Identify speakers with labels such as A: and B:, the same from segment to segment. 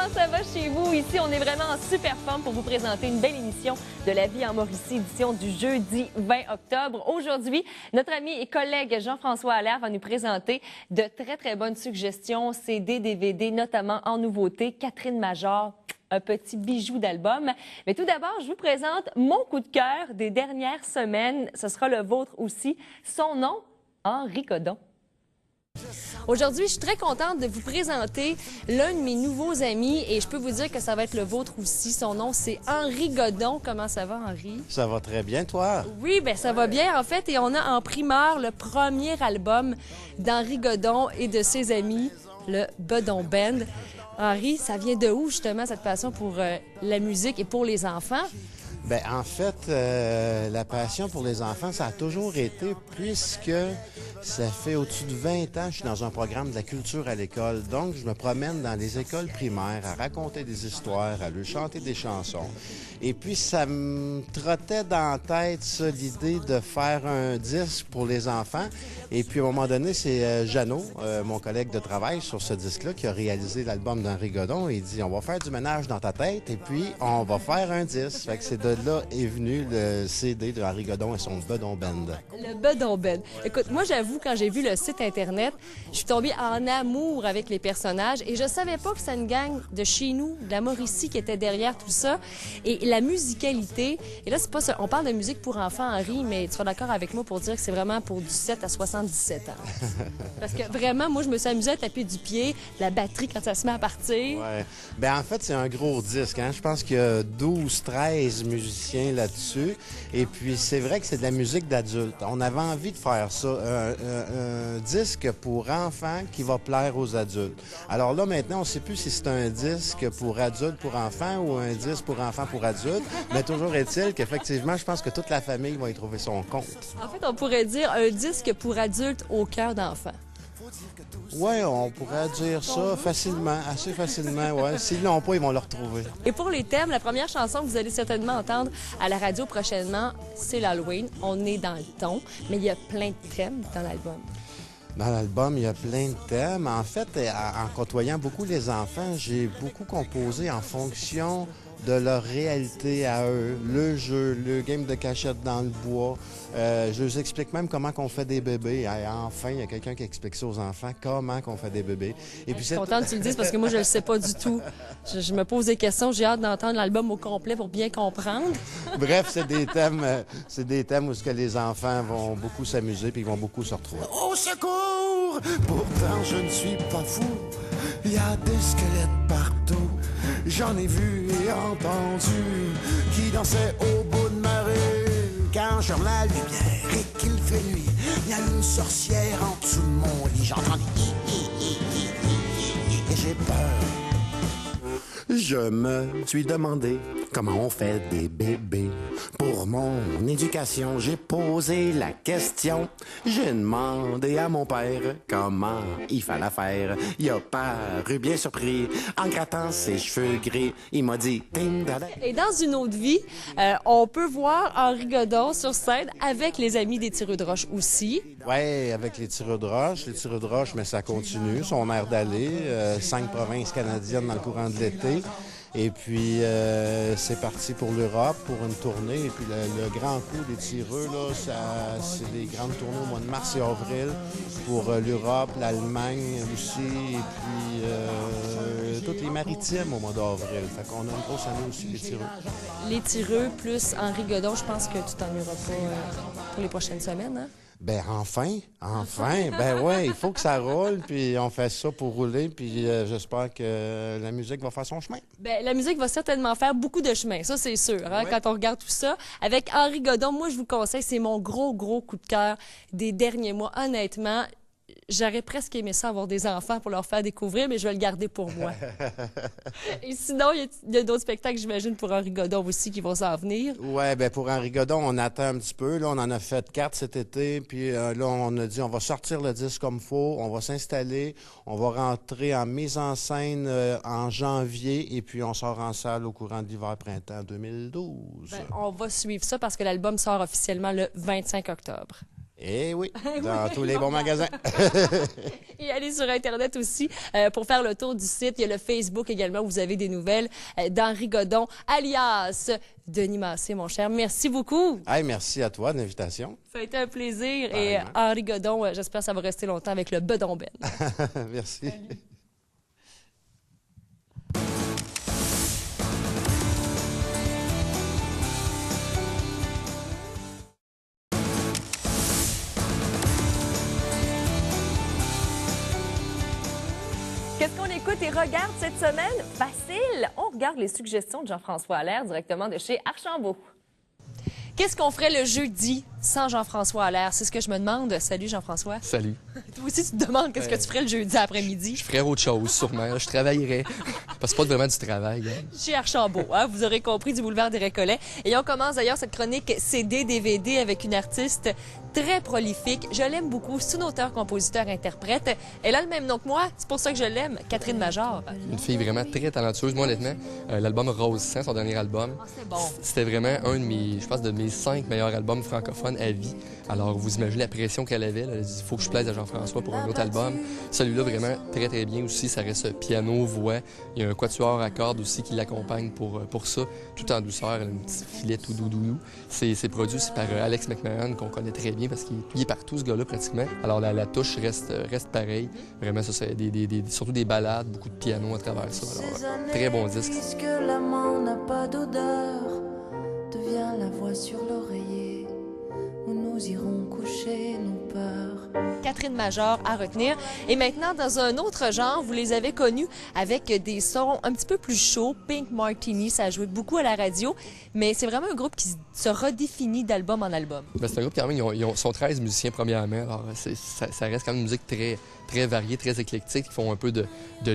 A: comment ça va chez vous? Ici, on est vraiment en super forme pour vous présenter une belle émission de La vie en Mauricie, édition du jeudi 20 octobre. Aujourd'hui, notre ami et collègue Jean-François Allaire va nous présenter de très bonnes suggestions, CD, DVD, notamment en nouveauté. Catherine Major, un petit bijou d'album. Mais tout d'abord, je vous présente mon coup de cœur des dernières semaines. Ce sera le vôtre aussi. Son nom, Henri Godon. Aujourd'hui, je suis très contente de vous présenter l'un de mes nouveaux amis et je peux vous dire que ça va être le vôtre aussi. Son nom, c'est Henri Godon. Comment ça va, Henri?
B: Ça va très bien, toi?
A: Oui, bien, ça va bien, en fait. Et on a en primeur le premier album d'Henri Godon et de ses amis, le Bedon Band. Henri, ça vient de où, justement, cette passion pour la musique et pour les enfants?
B: Bien, en fait, la passion pour les enfants, ça a toujours été, puisque ça fait au-dessus de 20 ans que je suis dans un programme de la culture à l'école. Donc, je me promène dans les écoles primaires à raconter des histoires, à leur chanter des chansons. Et puis, ça me trottait dans la tête, ça, l'idée de faire un disque pour les enfants. Et puis, à un moment donné, c'est Jeannot, mon collègue de travail sur ce disque-là, qui a réalisé l'album d'Henri Godon. Il dit, on va faire du ménage dans ta tête et puis on va faire un disque. Fait que c'est de là est venu le CD de Henri Godon et son Bedon Band.
A: Le Bedon Band. Écoute, moi, j'avoue, quand j'ai vu le site Internet, je suis tombée en amour avec les personnages et je savais pas que c'était une gang de chez nous, de la Mauricie, qui était derrière tout ça. Et la musicalité, et là, c'est pas ça. On parle de musique pour enfants, Henri, mais tu seras d'accord avec moi pour dire que c'est vraiment pour du 7 à 77 ans. Parce que vraiment, moi, je me suis amusée à taper du pied, la batterie quand ça se met à partir.
B: Ouais. Bien, en fait, c'est un gros disque. Hein? Je pense qu'il y a 12, 13 musiciens là-dessus. Et puis, c'est vrai que c'est de la musique d'adulte. On avait envie de faire ça, un disque pour enfants qui va plaire aux adultes. Alors là, maintenant, on ne sait plus si c'est un disque pour adultes, pour enfants ou un disque pour enfants, pour adultes. Mais toujours est-il qu'effectivement, je pense que toute la famille va y trouver son compte.
A: En fait, on pourrait dire un disque pour adultes au cœur d'enfants.
B: Oui, on pourrait dire ça facilement, assez facilement, ouais. S'ils l'ont pas, ils vont le retrouver.
A: Et pour les thèmes, la première chanson que vous allez certainement entendre à la radio prochainement, c'est l'Halloween. On est dans le ton, mais il y a plein de thèmes dans l'album.
B: Dans l'album, il y a plein de thèmes. En fait, en côtoyant beaucoup les enfants, j'ai beaucoup composé en fonction de leur réalité à eux, le jeu, le game de cachette dans le bois. Je leur explique même comment qu'on fait des bébés. Enfin, il y a quelqu'un qui explique ça aux enfants, comment qu'on fait des bébés. Et puis,
A: je suis contente que tu le dises parce que moi, je ne le sais pas du tout. Je me pose des questions, j'ai hâte d'entendre l'album au complet pour bien comprendre.
B: Bref, c'est des thèmes où ce que les enfants vont beaucoup s'amuser puis ils vont beaucoup se retrouver.
C: Au secours! Pourtant, je ne suis pas fou. Il y a des squelettes partout. J'en ai vu et entendu qui dansaient au bout de ma rue. Quand je ferme la lumière et qu'il fait nuit, il y a une sorcière en dessous de mon lit. J'entends et j'ai peur. Je me suis demandé comment on fait des bébés. Pour mon éducation, j'ai posé la question. J'ai demandé à mon père comment il fallait faire. Il a paru bien surpris en grattant ses cheveux gris. Il m'a dit...
A: Et dans une autre vie, on peut voir Henri Godon sur scène avec les amis des Tireux de Roche aussi.
B: Oui, avec les Tireux de Roche. Les Tireux de Roche, mais ça continue. Son air d'aller. 5 provinces canadiennes dans le courant de l'été. Et puis, c'est parti pour l'Europe, pour une tournée. Et puis, le grand coup des Tireux, là, c'est des grandes tournées au mois de mars et avril pour l'Europe, l'Allemagne aussi, et puis toutes les maritimes au mois d'avril. Fait qu'on a une grosse année aussi, les Tireux.
A: Les Tireux plus Henri Godon, je pense que tu t'en iras pas pour les prochaines semaines, hein?
B: Ben enfin, ben ouais, il faut que ça roule, puis on fait ça pour rouler, puis j'espère que la musique va faire son chemin.
A: Ben la musique va certainement faire beaucoup de chemin, ça c'est sûr, hein, ouais. Quand on regarde tout ça. Avec Henri Godon, moi je vous conseille, c'est mon gros coup de cœur des derniers mois, honnêtement. J'aurais presque aimé ça avoir des enfants pour leur faire découvrir, mais je vais le garder pour moi. Et sinon, il y a d'autres spectacles, j'imagine, pour Henri Godon aussi qui vont s'en venir.
B: Oui, bien pour Henri Godon, on attend un petit peu. Là, on en a fait 4 cet été, puis là, on a dit on va sortir le disque comme il faut, on va s'installer, on va rentrer en mise en scène en janvier, et puis on sort en salle au courant de l'hiver-printemps 2012.
A: Ben, on va suivre ça parce que l'album sort officiellement le 25 octobre.
B: Eh oui, dans tous les bons magasins.
A: Et allez sur Internet aussi pour faire le tour du site. Il y a le Facebook également où vous avez des nouvelles d'Henri Godon, alias Denis Massé, mon cher. Merci beaucoup.
B: Hey, merci à toi de l'invitation.
A: Ça a été un plaisir. Et Henri Godon, j'espère que ça va rester longtemps avec le Bedon Ben.
B: Merci.
A: Qu'est-ce qu'on écoute et regarde cette semaine? Facile! On regarde les suggestions de Jean-François Allaire directement de chez Archambault. Qu'est-ce qu'on ferait le jeudi sans Jean-François Allaire? C'est ce que je me demande. Salut Jean-François.
D: Salut.
A: Toi aussi, tu te demandes qu'est-ce que tu ferais le jeudi après-midi?
D: Je ferais autre chose, sûrement. Je travaillerais. Parce que c'est pas vraiment du travail. Hein.
A: Chez Archambault, hein? Vous aurez compris, du boulevard des Récollets. Et on commence d'ailleurs cette chronique CD-DVD avec une artiste très prolifique. Je l'aime beaucoup. C'est une auteure, compositeur, interprète. Elle a le même nom que moi. C'est pour ça que je l'aime. Catherine Major.
D: Une fille vraiment très talentueuse. Moi, honnêtement, l'album Rose Sang, son dernier album,
A: c'est bon.
D: C'était vraiment un de mes, je pense, de mes 5 meilleurs albums francophones à vie. Alors, vous imaginez la pression qu'elle avait. Elle a dit, il faut que je plaise à Jean-François pour un autre album. Celui-là, vraiment, très, très bien aussi. Ça reste piano, voix. Il y a un quatuor à cordes aussi qui l'accompagne pour ça, tout en douceur. Elle a un petit filet tout doudou. C'est produit aussi par Alex McMahon, qu'on connaît très bien parce qu'il est partout, ce gars-là, pratiquement. Alors, la touche reste pareille. Vraiment, ça, c'est surtout des ballades, beaucoup de piano à travers ça. Alors, très bon disque.
E: Puisque l'amant n'a pas d'odeur, devient la voix sur l'oreiller où nous irons coucher nos peurs.
A: Catherine Major à retenir. Et maintenant, dans un autre genre, vous les avez connus avec des sons un petit peu plus chauds. Pink Martini, ça a joué beaucoup à la radio, mais c'est vraiment un groupe qui se redéfinit d'album en album.
D: Ben, c'est un groupe quand même, ils sont 13 musiciens premièrement, alors ça reste quand même une musique très, très variée, très éclectique. Ils font un peu de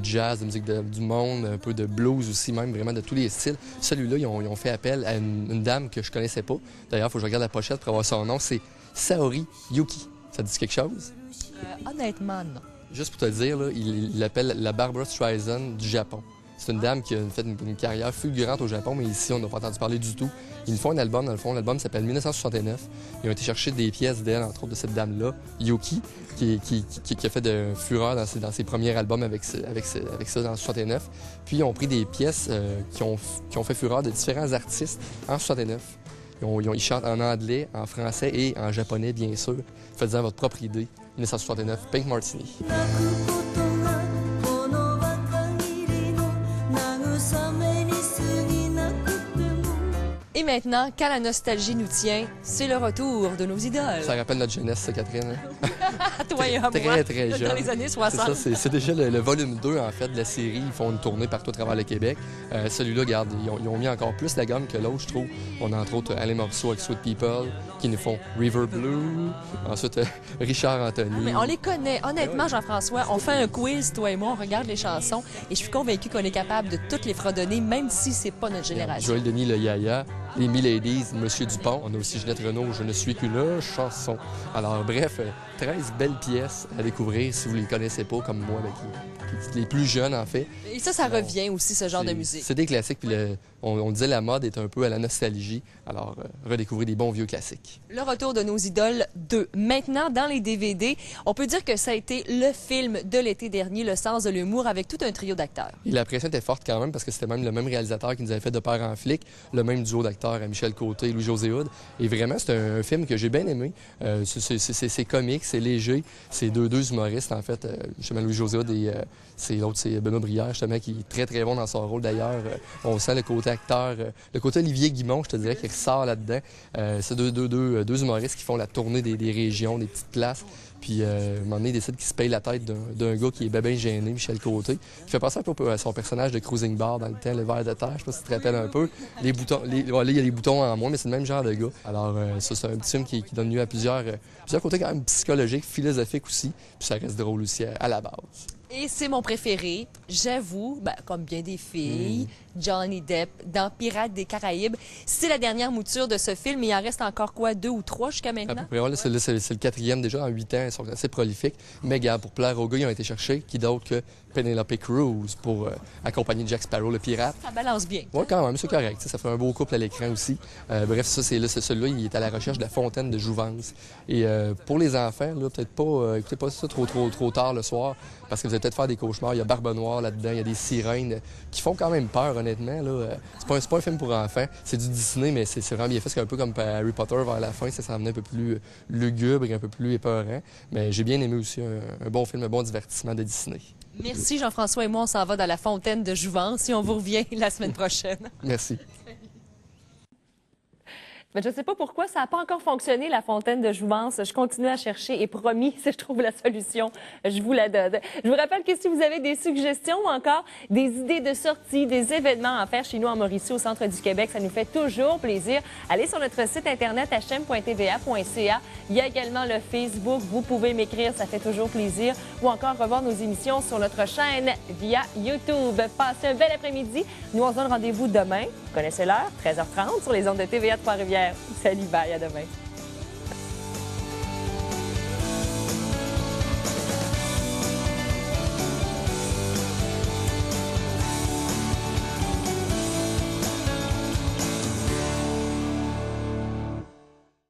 D: jazz, de musique du monde, un peu de blues aussi, même vraiment de tous les styles. Celui-là, ils ont fait appel à une dame que je connaissais pas. D'ailleurs, il faut que je regarde la pochette pour avoir son nom. C'est Saori Yuki. Ça te dit quelque chose?
A: Honnêtement, non.
D: Juste pour te dire, là, il l'appelle la Barbra Streisand du Japon. C'est une dame qui a fait une carrière fulgurante au Japon, mais ici, on n'a pas entendu parler du tout. Ils font un album, dans le fond, l'album s'appelle 1969. Ils ont été chercher des pièces d'elle, entre autres de cette dame-là, Yuki, qui a fait de fureur dans ses premiers albums avec ça dans 69. Puis ils ont pris des pièces qui ont fait fureur de différents artistes en 69. Ils chantent en anglais, en français et en japonais, bien sûr. Faites-en votre propre idée. 1969, Pink Martini.
A: Et maintenant, quand la nostalgie nous tient, c'est le retour de nos idoles.
D: Ça rappelle notre jeunesse, ça, Catherine.
A: Toi et à moi,
D: très, très jeune.
A: dans les années 60.
D: C'est ça, c'est déjà le volume 2, en fait, de la série. Ils font une tournée partout à travers le Québec. Celui-là, regarde, ils ont mis encore plus la gamme que l'autre, je trouve. On a entre autres Alain Morceau avec Sweet People, qui nous font River Blue. Ensuite, Richard Anthony.
A: Mais on les connaît. Honnêtement, Jean-François, on fait un quiz, toi et moi, on regarde les chansons, et je suis convaincue qu'on est capable de toutes les fredonner, même si c'est pas notre génération.
D: Joël Denis, le Yaya. Les Miladies, Monsieur Dupont. On a aussi Ginette Renault, Je ne suis plus là, chanson. Alors, bref, 13 belles pièces à découvrir si vous ne les connaissez pas, comme moi, avec les plus jeunes, en fait.
A: Et ça revient aussi, ce genre de musique.
D: C'est des classiques, puis on disait la mode est un peu à la nostalgie. Alors, redécouvrir des bons vieux classiques.
A: Le retour de nos idoles 2. Maintenant, dans les DVD, on peut dire que ça a été le film de l'été dernier, Le sens de l'humour, avec tout un trio d'acteurs.
D: Et la pression était forte quand même, parce que c'était même le même réalisateur qui nous avait fait De père en flic, le même duo d'acteurs à Michel Côté et Louis-José Hood. Et vraiment, c'est un film que j'ai bien aimé. C'est comique, c'est léger. C'est deux humoristes, en fait. Justement, Louis-José Hood et l'autre, c'est Benoît Brière, justement, qui est très, très bon dans son rôle, d'ailleurs. On sent le côté acteur, le côté Olivier Guimond, je te dirais, qui ressort là-dedans. C'est deux humoristes qui font la tournée des régions, des petites places. Puis, à un moment donné, il décide qu'il se paye la tête d'un gars qui est bien gêné, Michel Côté. Il fait passer un peu à son personnage de Cruising Bar dans le temps, le ver de terre. Je sais pas si tu te rappelles un peu. Les boutons, là, il y a les boutons en moins, mais c'est le même genre de gars. Alors, ça, c'est un petit film qui donne lieu à plusieurs côtés quand même psychologiques, philosophiques aussi. Puis ça reste drôle aussi à la base.
F: Et c'est mon préféré, j'avoue, comme bien des filles, Johnny Depp dans Pirates des Caraïbes. C'est la dernière mouture de ce film, mais il en reste encore quoi, 2 ou 3 jusqu'à
D: À peu
F: maintenant?
D: près, ouais, là, c'est le 4e déjà en 8 ans. Ils sont assez prolifiques. Mais regarde, pour plaire aux gars, ils ont été chercher qui d'autre que Penelope Cruz pour accompagner Jack Sparrow, le pirate.
F: Ça balance bien.
D: Oui, quand même, c'est correct. Ça fait un beau couple à l'écran aussi. Bref, ça, celui-là, il est à la recherche de la fontaine de jouvence. Et pour les enfants, là, peut-être pas, écoutez pas ça trop tard le soir, parce que vous allez peut-être faire des cauchemars. Il y a Barbe Noire là-dedans, il y a des sirènes qui font quand même peur, honnêtement. Là. C'est pas un film pour enfants. C'est du Disney, mais c'est vraiment bien fait. C'est un peu comme Harry Potter vers la fin. Ça s'en venait un peu plus lugubre et un peu plus épeurant. Mais j'ai bien aimé aussi un bon film, un bon divertissement de Disney.
F: Merci Jean-François et moi, on s'en va dans la fontaine de jouvence et on vous revient la semaine prochaine.
D: Merci.
A: Mais je ne sais pas pourquoi ça n'a pas encore fonctionné, la fontaine de jouvence. Je continue à chercher et promis, si je trouve la solution, je vous la donne. Je vous rappelle que si vous avez des suggestions ou encore des idées de sortie, des événements à faire chez nous en Mauricie, au centre du Québec, ça nous fait toujours plaisir. Allez sur notre site internet hm.tva.ca. Il y a également le Facebook. Vous pouvez m'écrire, ça fait toujours plaisir. Ou encore revoir nos émissions sur notre chaîne via YouTube. Passez un bel après-midi. Nous, on se donne rendez-vous demain. Vous connaissez l'heure, 13h30 sur les ondes de TVA Trois-Rivières. Salut, bye, à demain.